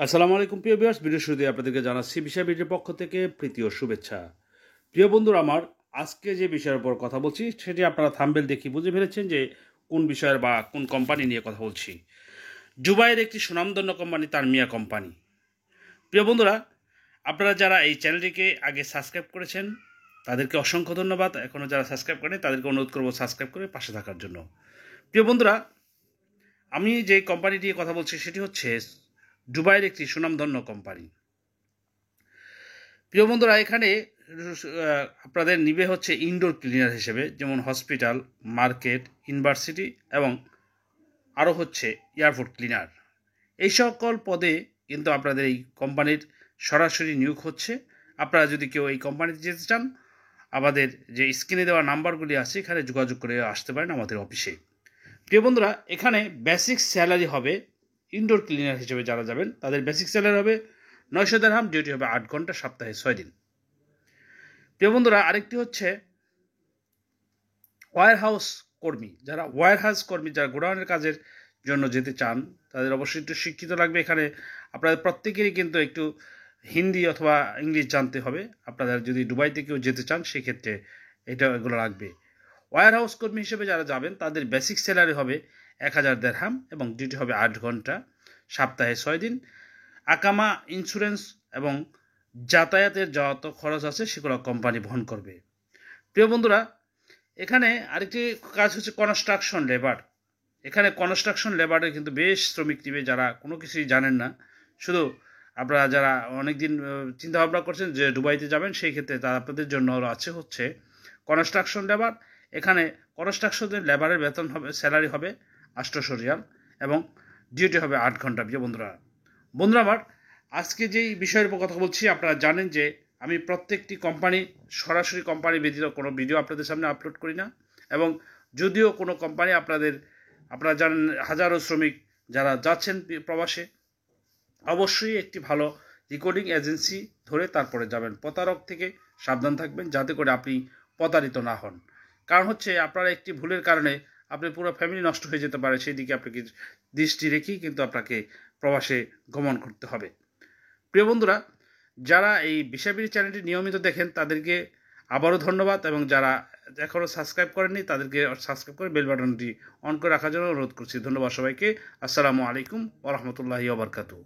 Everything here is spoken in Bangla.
আসসালামু আলাইকুম প্রিয় ভিউয়ার্স, ভিডিও শুরুতে আপনাদেরকে জানাচ্ছি বিষয় ভিডিওর পক্ষ থেকে প্রীতি ও শুভেচ্ছা। প্রিয় বন্ধুরা আমার, আজকে যে বিষয়ের উপর কথা বলছি সেটি আপনারা থাম্বনেল দেখে বুঝে ফেলেছেন যে কোন বিষয়ের বা কোন কোম্পানি নিয়ে কথা বলছি। দুবাইয়ের একটি সুনামধন্য কোম্পানি তানমিয়া কোম্পানি। প্রিয় বন্ধুরা, আপনারা যারা এই চ্যানেলটিকে আগে সাবস্ক্রাইব করেছেন তাদেরকে অসংখ্য ধন্যবাদ। এখনও যারা সাবস্ক্রাইব করেন তাদেরকে অনুরোধ করবো সাবস্ক্রাইব করে পাশে থাকার জন্য। প্রিয় বন্ধুরা, আমি যে কোম্পানি নিয়ে কথা বলছি সেটি হচ্ছে দুবাইয়ের একটি সুনামধন্য কোম্পানি। প্রিয় বন্ধুরা, এখানে আপনাদের নিবে হচ্ছে ইনডোর ক্লিনার হিসেবে, যেমন হসপিটাল, মার্কেট, ইউনিভার্সিটি এবং আরও হচ্ছে এয়ারপোর্ট ক্লিনার। এই সকল পদে কিন্তু আপনাদের এই কোম্পানির সরাসরি নিয়োগ হচ্ছে। আপনারা যদি কেউ এই কোম্পানিতে যেতে চান, আমাদের যে স্ক্রিনে দেওয়া নাম্বারগুলি আছে এখানে যোগাযোগ করে আসতে পারেন আমাদের অফিসে। প্রিয় বন্ধুরা, এখানে বেসিক স্যালারি হবে, ইনডোর ক্লিনার হিসেবে যারা যাবেন তাদের বেসিক স্যালারি হবে 900 দিরহাম, ডিউটি হবে 8 ঘন্টা, সপ্তাহে 6 দিন। প্রিয় বন্ধুরা, আরেকটি হচ্ছে ওয়্যারহাউস কর্মী। যারা ওয়্যারহাউস কর্মী, যারা গোডাউনের কাজের জন্য যেতে চান, তাদের অবশ্যই একটু শিক্ষিত লাগবে। এখানে আপনাদের প্রত্যেকেরই কিন্তু একটু হিন্দি অথবা ইংলিশ জানতে হবে। আপনারা যদি দুবাইতে কেউ যেতে চান সেক্ষেত্রে এগুলো লাগবে। ওয়্যারহাউস কর্মী হিসেবে যারা যাবেন তাদের বেসিক স্যালারি হবে 1000 দিরহাম এবং ডিউটি হবে 8 ঘন্টা, সপ্তাহে 6 দিন। আকামা, ইন্স্যুরেন্স এবং যাতায়াতের যত খরচ আছে সেগুলো কোম্পানি বহন করবে। প্রিয় বন্ধুরা, এখানে আরেকটি কাজ হচ্ছে কনস্ট্রাকশন লেবার। এখানে কনস্ট্রাকশন লেবারে কিন্তু বেশ শ্রমিক নিবে যারা কোনো কিছুই জানেন না। শুধু আপনারা যারা অনেক দিন চিন্তা ভাবনা করছেন যে দুবাইতে যাবেন, সেই ক্ষেত্রে তারা আপনাদের জন্য আছে হচ্ছে কনস্ট্রাকশন লেবার। এখানে কনস্ট্রাকশনের লেবারের বেতন হবে, স্যালারি হবে 800 রিয়াল এবং ডিউটি হবে 8 ঘন্টা। প্রিয় বন্ধুরা আমার, আজকে যেই বিষয়ের উপর কথা বলছি, আপনারা জানেন যে আমি প্রত্যেকটি কোম্পানি, সরাসরি কোম্পানি ব্যতীত কোনো ভিডিও আপনাদের সামনে আপলোড করি না। এবং যদিও কোনো কোম্পানি আপনারা জানেন হাজারো শ্রমিক যারা যাচ্ছেন প্রবাসে, অবশ্যই একটি ভালো রেকর্ডিং এজেন্সি ধরে তারপরে যাবেন। প্রতারক থেকে সাবধান থাকবেন যাতে করে আপনি প্রতারিত না হন। কারণ হচ্ছে আপনারা একটি ভুলের কারণে আপনার পুরো ফ্যামিলি নষ্ট হয়ে যেতে পারে, সেই দিকে আপনাকে দৃষ্টি রেখেই কিন্তু আপনাকে প্রবাসে গমন করতে হবে। প্রিয় বন্ধুরা, যারা এই বিষয়বিধি চ্যানেলটি নিয়মিত দেখেন তাদেরকে আবারও ধন্যবাদ, এবং যারা এখনও সাবস্ক্রাইব করেননি তাদেরকে সাবস্ক্রাইব করে বেল বাটনটি অন করে রাখার জন্য অনুরোধ করছি। ধন্যবাদ সবাইকে। আসসালামু আলাইকুম ওয়া রাহমাতুল্লাহি ওয়া বারাকাতুহু।